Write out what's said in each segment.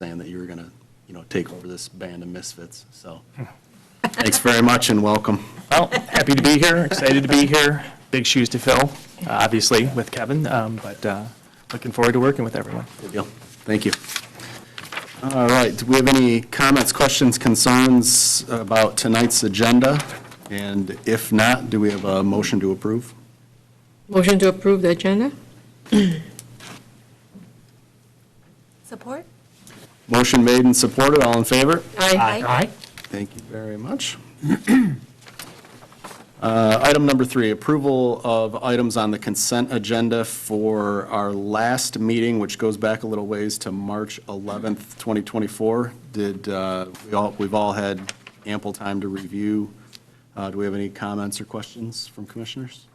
saying that you were going to, take over this band of misfits. So thanks very much and welcome. Well, happy to be here, excited to be here. Big shoes to fill, obviously, with Kevin, but looking forward to working with everyone. Good deal. Thank you. All right. Do we have any comments, questions, concerns about tonight's agenda? And if not, do we have a motion to approve? Motion to approve the agenda? Support? Motion made and supported. All in favor? Aye. Thank you very much. Item number 3, approval of items on the consent agenda for our last meeting, which goes back a little ways to March 11th, 2024. We've all had ample time to review. Do we have any comments or questions from commissioners?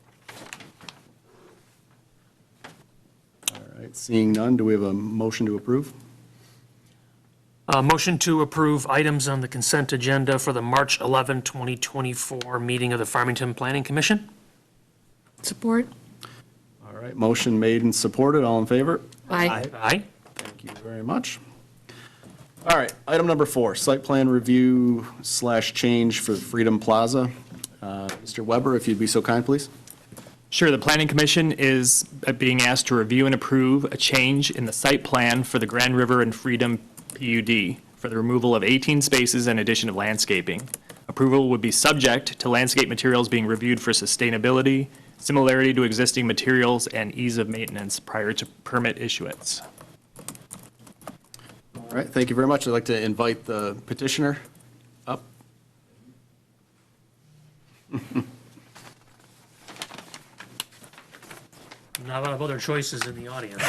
All right, seeing none, do we have a motion to approve? Motion to approve items on the consent agenda for the March 11, 2024 meeting of the Farmington Planning Commission. Support? All right, motion made and supported. All in favor? Aye. Aye. Thank you very much. All right, item number 4, site plan review / change for Freedom Plaza. Mr. Weber, if you'd be so kind, please. Sure, the Planning Commission is being asked to review and approve a change in the site plan for the Grand River and Freedom PUD for the removal of 18 spaces and addition of landscaping. Approval would be subject to landscape materials being reviewed for sustainability, similarity to existing materials, and ease of maintenance prior to permit issuance. All right, thank you very much. I'd like to invite the petitioner up. Not a lot of other choices in the audience.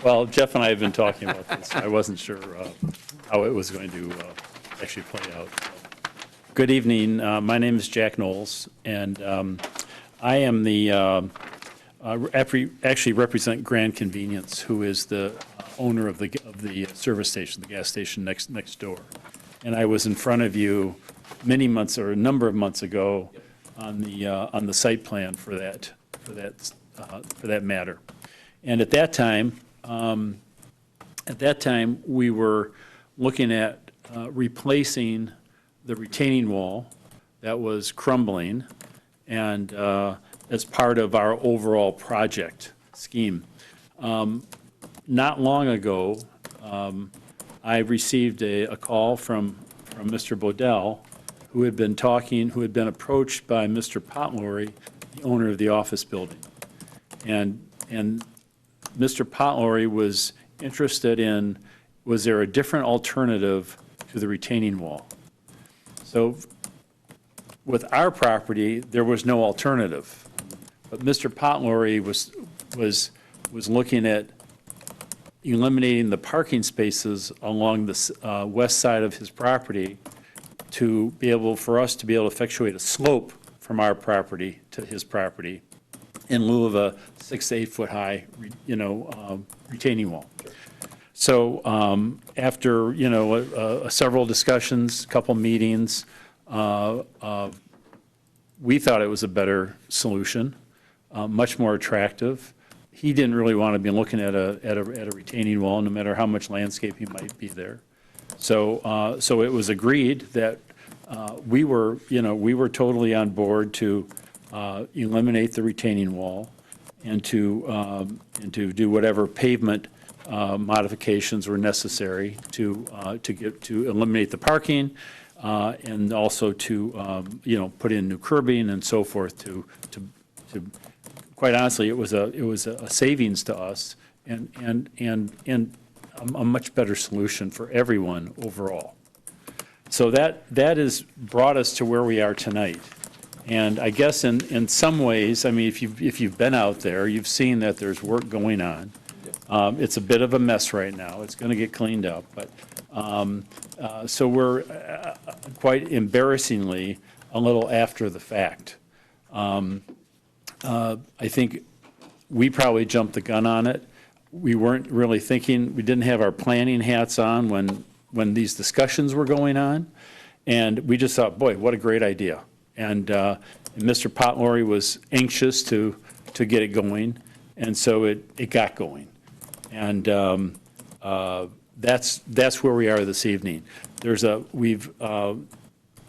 Well, Jeff and I have been talking about this. I wasn't sure how it was going to actually play out. Good evening. My name is Jack Knowles, and I am the, actually represent Grand Convenience, who is the owner of the service station, the gas station next door. And I was in front of you many months, or a number of months ago, on the site plan for that matter. And at that time, we were looking at replacing the retaining wall that was crumbling, and as part of our overall project scheme. Not long ago, I received a call from Mr. Bodell, who had been approached by Mr. Potlory, the owner of the office building. And Mr. Potlory was interested in, was there a different alternative to the retaining wall? So with our property, there was no alternative. But Mr. Potlory was looking at eliminating the parking spaces along the west side of his property for us to be able to effectuate a slope from our property to his property in lieu of a 6 to 8 foot high, retaining wall. So after, several discussions, couple meetings, we thought it was a better solution, much more attractive. He didn't really want to be looking at a retaining wall, no matter how much landscaping might be there. So it was agreed that we were totally on board to eliminate the retaining wall and to do whatever pavement modifications were necessary to eliminate the parking and also to put in new curbing and so forth to quite honestly, it was a savings to us and a much better solution for everyone overall. So that has brought us to where we are tonight. And I guess in some ways, I mean, if you've been out there, you've seen that there's work going on. It's a bit of a mess right now. It's going to get cleaned up, but so we're quite embarrassingly a little after the fact. I think we probably jumped the gun on it. We weren't really thinking, we didn't have our planning hats on when these discussions were going on. And we just thought, boy, what a great idea. And Mr. Potlory was anxious to get it going. And so it got going. And that's where we are this evening.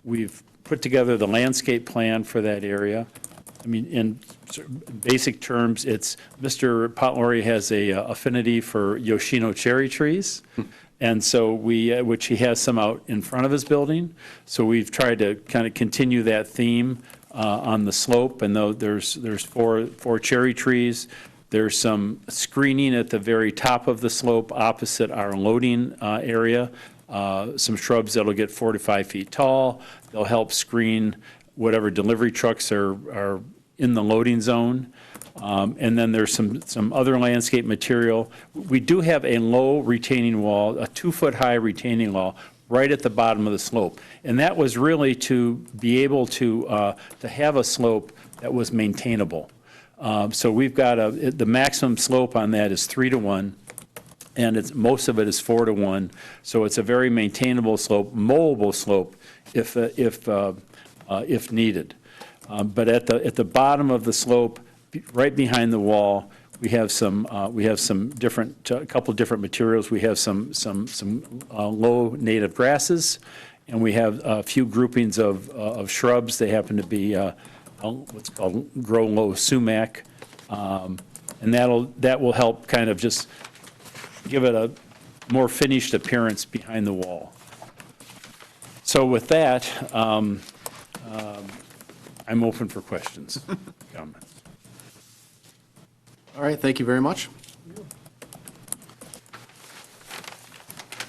We've put together the landscape plan for that area. I mean, in basic terms, Mr. Potlory has a affinity for Yoshino cherry trees. And so which he has some out in front of his building. So we've tried to kind of continue that theme on the slope. And though there's four cherry trees, there's some screening at the very top of the slope opposite our loading area. Some shrubs that'll get 4 to 5 feet tall. They'll help screen whatever delivery trucks are in the loading zone. And then there's some other landscape material. We do have a low retaining wall, a 2-foot-high retaining wall, right at the bottom of the slope. And that was really to be able to have a slope that was maintainable. So we've got the maximum slope on that is 3 to 1, and most of it is 4 to 1. So it's a very maintainable slope, mowable slope if needed. But at the bottom of the slope, right behind the wall, we have some different, a couple different materials. We have some low native grasses, and we have a few groupings of shrubs. They happen to be what's called grow low sumac, and that will help kind of just give it a more finished appearance behind the wall. So with that, I'm open for questions, comments. All right, thank you very much.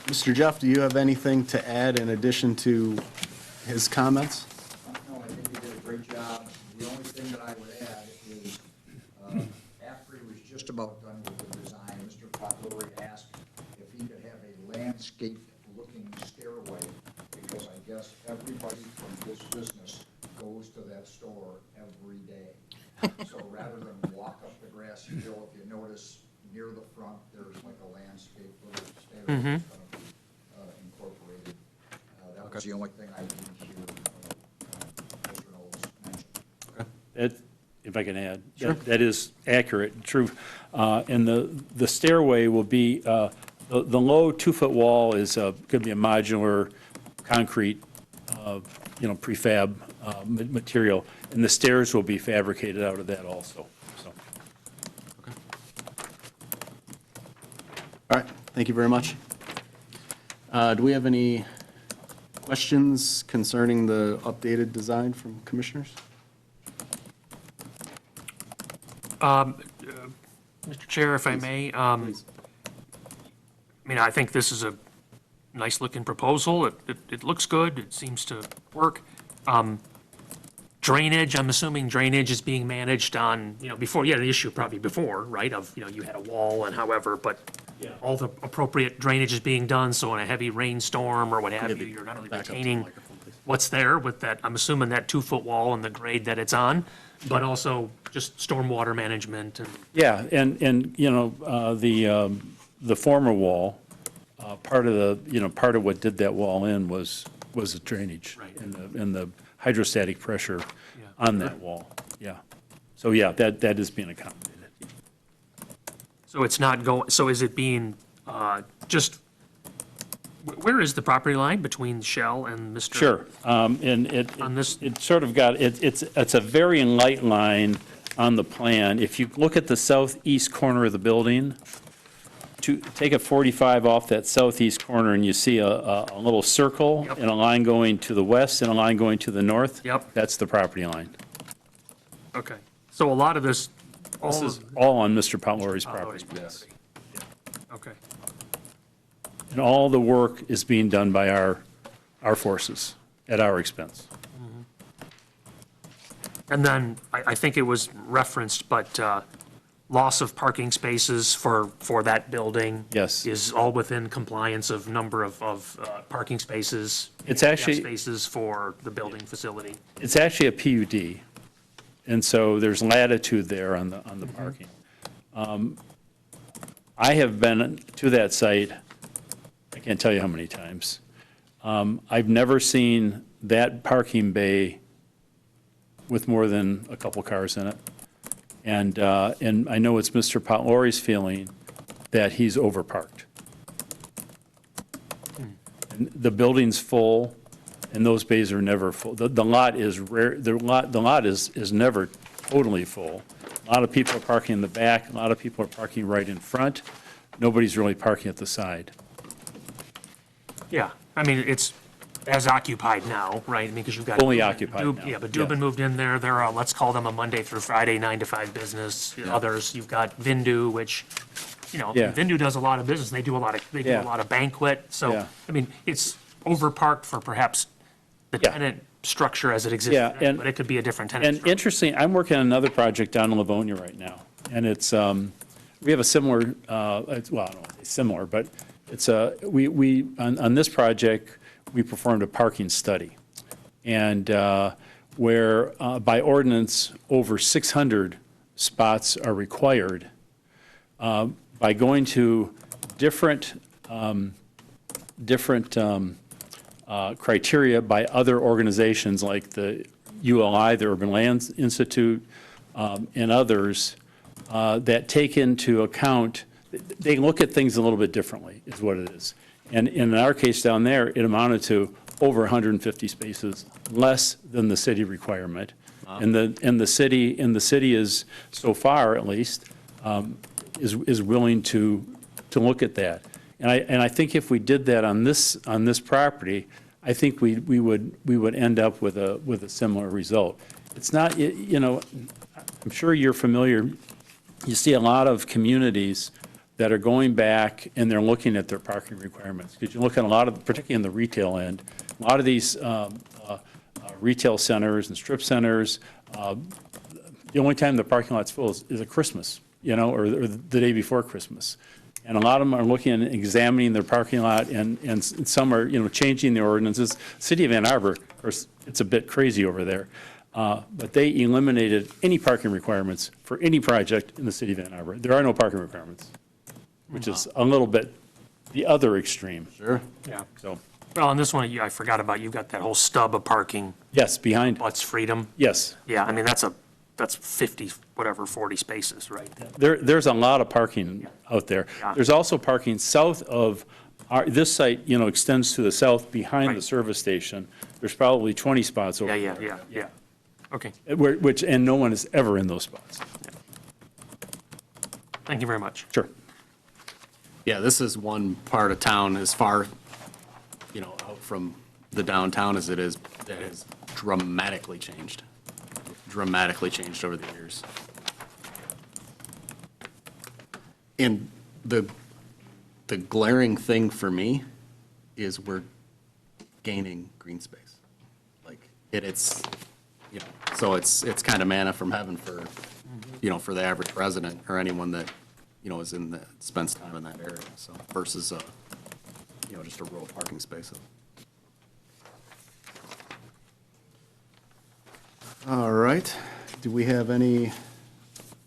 Mr. Jeff, do you have anything to add in addition to his comments? No, I think you did a great job. The only thing that I would add is, after he was just about done with the design, Mr. Potlory asked if he could have a landscape-looking stairway, because I guess everybody from this business goes to that store every day. So rather than walk up the grassy hill, if you notice, near the front, there's like a landscape little stairway that's going to be incorporated. That was the only thing I didn't hear Mr. Knowles mention. If I can add. That is accurate, true. And the stairway will be, the low 2-foot wall is going to be a modular concrete, prefab material, and the stairs will be fabricated out of that also, so. All right, thank you very much. Do we have any questions concerning the updated design from commissioners? Mr. Chair, if I may, I mean, I think this is a nice-looking proposal. It looks good. It seems to work. Drainage, I'm assuming drainage is being managed on, before, you had an issue probably before, right, of, you had a wall and however, but all the appropriate drainage is being done, so in a heavy rainstorm or what have you, you're not only Back up to the retaining microphone, please. what's there with that, I'm assuming that 2-foot wall and the grade that it's on, but also just stormwater management and, Yeah, and the former wall, part of what did that wall in was the drainage. Right. And the hydrostatic pressure Yeah. on that wall, yeah. So, yeah, that is being accommodated. so it's not going, so is it being, where is the property line between Shell and Mr.? Sure, and it On this- sort of got, it's a very light line on the plan. If you look at the southeast corner of the building, take a 45 off that southeast corner, and you see a little circle Yep. and a line going to the west and a line going to the north. Yep. That's the property line. Okay, so a lot of this, This all is of all on Mr. Potlory's Potlory's property. property. Okay, And all the work is being done by our forces at our expense. and then I think it was referenced, but loss of parking spaces for that building. Yes. Is all within compliance of number of parking spaces. It's handicap actually- Spaces for the building facility. It's actually a PUD, and so there's latitude there on the parking. I have been to that site, I can't tell you how many times. I've never seen that parking bay with more than a couple cars in it. And I know it's Mr. Potlory's feeling that he's overparked. And the building's full, and those bays are never full. The lot is rare, the lot is never totally full. A lot of people are parking in the back, a lot of people are parking right in front. Nobody's really parking at the side. Yeah, I mean, it's as occupied now, right? I mean, because you've got. Fully occupied now, Yeah, but yeah. Dubin moved in there. They're, let's call them a Monday through Friday, 9 to 5 business. Others, you've got Vindu, which, Yeah. Vindu does a lot of business. They do a lot Yeah. of banquet. So, Yeah. I mean, it's overparked for perhaps the Yeah. tenant structure as it exists Yeah, today, and- but it could be a different tenant And structure. interesting, I'm working on another project down in Livonia right now, and it's, we have a similar, well, I don't want to say similar, but it's on this project, we performed a parking study. And where by ordinance, over 600 spots are required, by going to different criteria by other organizations like the ULI, the Urban Lands Institute, and others that take into account, they look at things a little bit differently, is what it is. And in our case down there, it amounted to over 150 spaces, less than the city requirement. And the city is, so far at least, is willing to look at that. And I think if we did that on this property, I think we would end up with a similar result. It's not, I'm sure you're familiar, you see a lot of communities that are going back and they're looking at their parking requirements. Because you look at a lot of, particularly in the retail end, a lot of these retail centers and strip centers, the only time the parking lot's full is at Christmas, or the day before Christmas. And a lot of them are looking and examining their parking lot, and some are, changing the ordinances. City of Ann Arbor, of course, it's a bit crazy over there, but they eliminated any parking requirements for any project in the city of Ann Arbor. There are no parking requirements, which is a little bit the other extreme. Sure. Yeah. So, Well, on this one, I forgot about, you've got that whole stub of parking, yes, behind, butts Freedom. yes. Yeah, I mean, that's 50, 40 spaces, right? There's a lot of parking out there. Yeah. There's also parking south of, this site, extends to the south behind the Right. service station. There's probably 20 spots over Yeah, there. yeah, yeah, yeah. Okay, And no one is ever in those spots. thank you very much. Sure. Yeah, this is one part of town as far, out from the downtown as it is, that has dramatically changed over the years. And the glaring thing for me is we're gaining green space. Like, it's, so it's kind of manna from heaven for, for the average resident or anyone that, is spends time in that area, so, versus, just a rural parking space. All right, do we have any,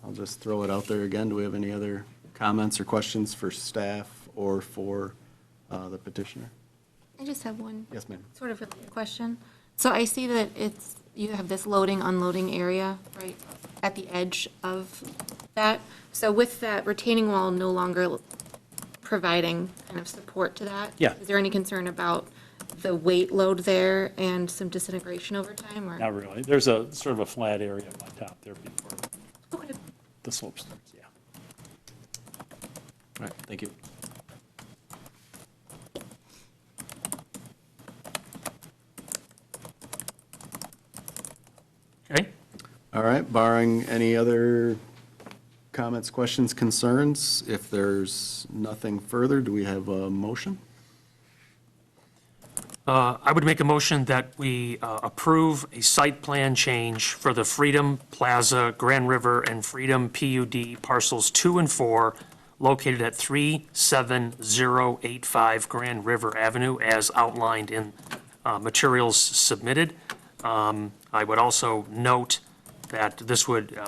I'll just throw it out there again, do we have any other comments or questions for staff or for the petitioner? I just have one. Yes, ma'am. Sort of related question. So I see that you have this loading, unloading area right at the edge of that. So with that retaining wall no longer providing kind of support to that? Yeah. Is there any concern about the weight load there and some disintegration over time, or? Not really. There's a sort of a flat area up on top there before Okay. the slope starts, yeah. All right, thank you. Okay, All right, barring any other comments, questions, concerns, if there's nothing further, do we have a motion? I would make a motion that we approve a site plan change for the Freedom Plaza, Grand River, and Freedom PUD parcels 2 and 4 located at 37085 Grand River Avenue as outlined in materials submitted. I would also note that this would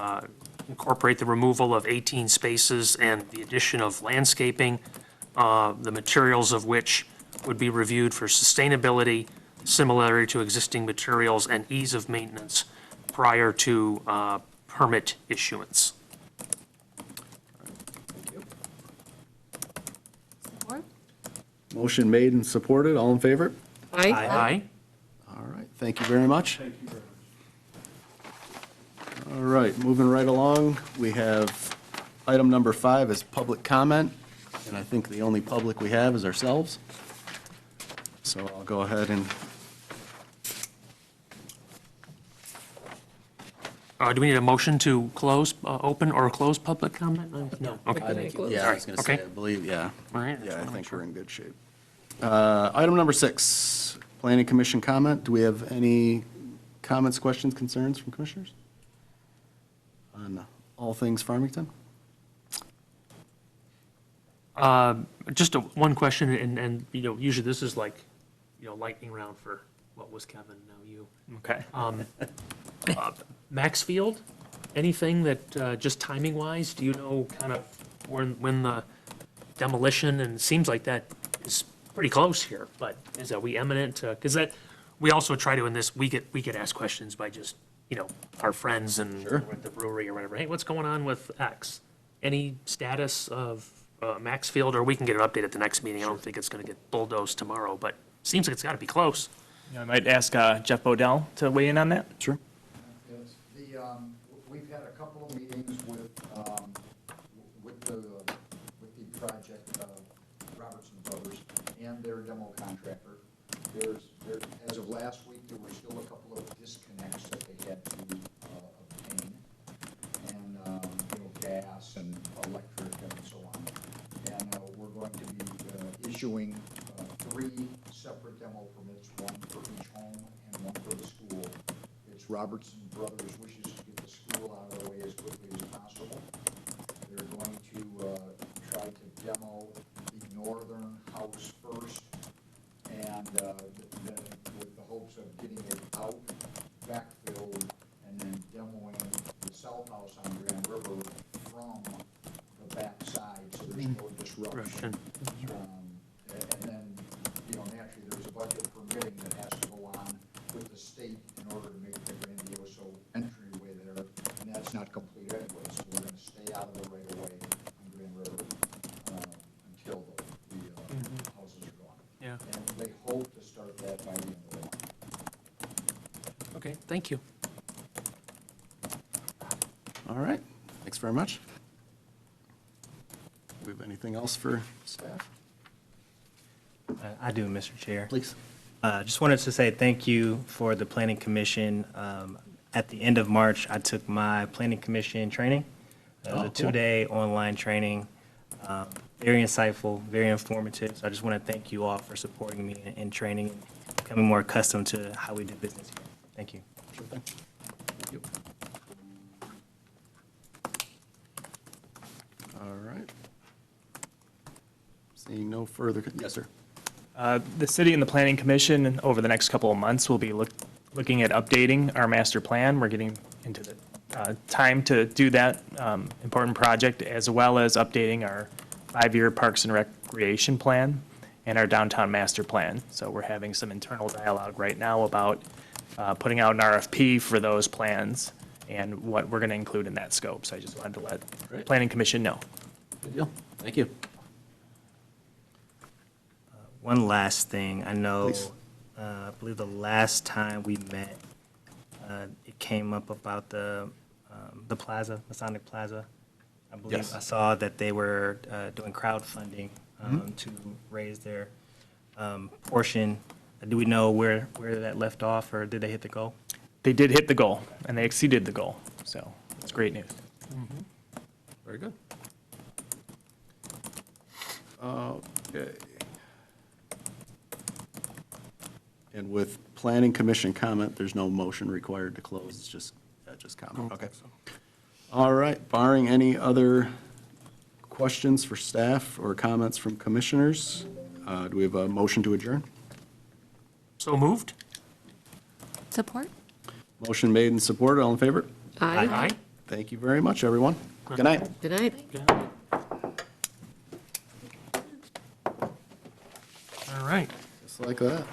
incorporate the removal of 18 spaces and the addition of landscaping, the materials of which would be reviewed for sustainability, similarity to existing materials, and ease of maintenance prior to permit issuance. Support? Motion made and supported, all in favor? Aye. Aye. All right, thank you very much. All right, moving right along, we have item number 5 is public comment, and I think the only public we have is ourselves. So I'll go ahead and, Do we need a motion to close, open or close public comment? No, okay. yeah, I was going to say, Okay. I believe, yeah. All right. Yeah, I think we're in good shape. Item number 6, planning commission comment. Do we have any comments, questions, concerns from commissioners? On all things Farmington? Just one question, and, you know, usually this is like, you know, lightning round for, what was Kevin, now you. Okay. Maxfield, anything that, just timing-wise, do you know kind of when the demolition, and it seems like that is pretty close here, but are we imminent? Because that, we also try to, in this, we get asked questions by just, you know, our friends and Sure. at the brewery or whatever. Hey, what's going on with X? Any status of Maxfield, or we can get an update at the next meeting. I don't think it's going to get bulldozed tomorrow, but seems like it's got to be close. I might ask Jeff Bodell to weigh in on that. Sure. Yes, we've had a couple of meetings with the project, Robertson Brothers, and their demo contractor. As of last week, there were still a couple of disconnects that they had to obtain, and, you know, gas and electric and so on. And we're going to be issuing 3 separate demo permits, one for each home and one for the school. It's Robertson Brothers wishes to get the school out of the way as quickly as possible. They're going to try to demo the northern house first, and then with the hopes of getting it out, backfilled, and then demoing the south house on Grand River from the back side, so there's no disruption. And then, you know, naturally, there's a budget permitting that has to go on with the state in order to make the Grandioso entryway there, and that's not complete anyway, so we're gonna stay out of the right of way on Grand River until the houses are gone. Yeah. And they hope to start that by the end of the month. Okay, thank you. All right, thanks very much. Do we have anything else for staff? I do, Mr. Chair. Please. Just wanted to say thank you for the Planning Commission. At the end of March, I took my Planning Commission training. It was Oh, a cool. 2-day online training, very insightful, very informative. So I just want to thank you all for supporting me in training and becoming more accustomed to how we do business here. Thank you. Sure thing. Thank you. All right. Seeing no further, yes, sir. The city and the planning commission, over the next couple of months, will be looking at updating our master plan. We're getting into the time to do that important project, as well as updating our 5-year Parks and Recreation Plan and our downtown master plan. So we're having some internal dialogue right now about putting out an RFP for those plans and what we're going to include in that scope. So I just wanted to let the Great. planning commission know. Good deal. Thank you. One last thing, I know, Please. I believe the last time we met, it came up about the plaza, Masonic Plaza. I believe Yes. I saw that they were doing crowdfunding to raise their portion. Do we know where that left off, or did they hit the goal? They did hit the goal, and they exceeded the goal. So it's great news. Very good. Okay. And with planning commission comment, there's no motion required to close, it's just comment, okay. All right, barring any other questions for staff or comments from commissioners, do we have a motion to adjourn? So moved? Support? Motion made and supported, all in favor? Aye. Aye. Thank you very much, everyone. Good night. Good night. All right. Just like that.